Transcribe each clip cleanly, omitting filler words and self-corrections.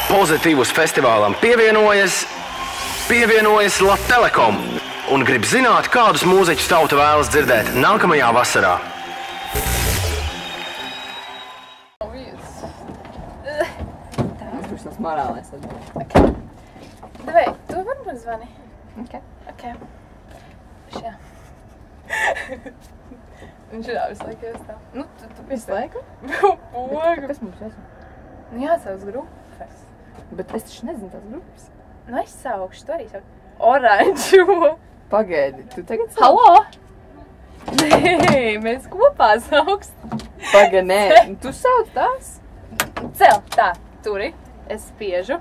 Pozitīvus festivālam pievienojas Latelekom un grib zināt, kādus mūziķus tauta vēlas dzirdēt nākamajā vasarā. Tas būs tās morālais atbildības. Davai, tu varbūt zvani. Ok. Šajā. Un šajā visu laiku iestāv. Nu, tu Visu laiku? Poga. Kas mums jāsaka? Nu, jāsauc grupas. Bet es taču nezinu tās grupas. Nu, es saukšu, tu arī sauc. Oranžo. Pagaidi, tu tagad sauc? Halo? Nē, mēs kopā sauks. Pagaidi, nē. Tu sauc tās? Cel, tā, turi. Es spiežu.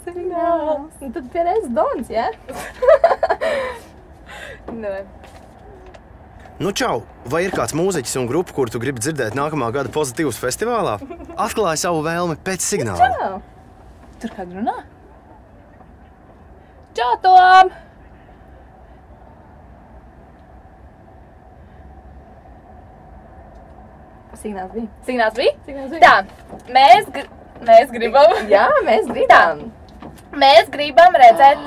Signāls. Un tad pierēs Dons, jā? Nē. Nu čau, vai ir kāds mūziķis un grupa, kuru tu gribi dzirdēt nākamā gada Pozitīvus festivālā? Atklāj savu vēlmi pēc signāla. Čau! Tur kāda runā? Čau, Tom! Signāls bija. Signāls bija? Signāls bija. Tā, mēs gribam. Jā, mēs gribam. Mēs gribam redzēt.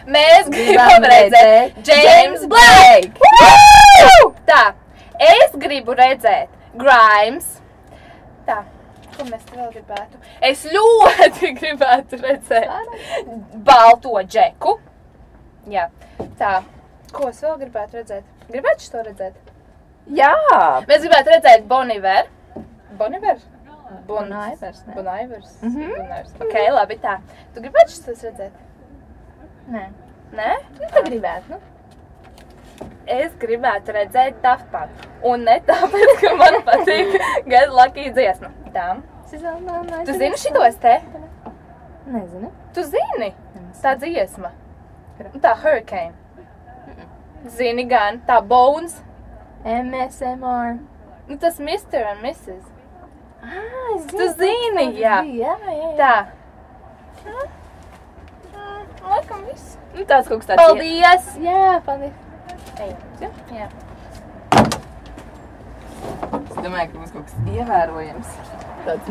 Mēs gribam redzēt James Blake! Woo! Tā, es gribu redzēt Grimes. Tā, ko mēs vēl gribētu? Es ļoti gribētu redzēt Balto Džeku. Jā, tā, ko es vēl gribētu redzēt? Gribētu šo redzēt? Jā! Mēs gribētu redzēt Bon Iver. Bon Iver? Bon Ivers, ne? Bon Ivers. Ok, labi, tā. Tu gribētu šos redzēt? Nē. Nē? Nu, tu gribētu, nu? Es gribētu redzēt Daft Punk. Un ne tāpēc, ka man patīk Get Lucky dziesma. Tā. Tu zini šitos te? Nezinu. Tu zini? Tā dziesma. Tā Hurricane. Zini gan. Tā Bones. MSMR. Nu tas Mr. and Mrs. Es Tu zini, jā. Jā. Tā. Laikam viss. Nu, tāds kaut kas tāds. Paldies! Jā, paldies. Ejam. Jā. Es domāju, ka mums kaut kas ievērojams. Tāds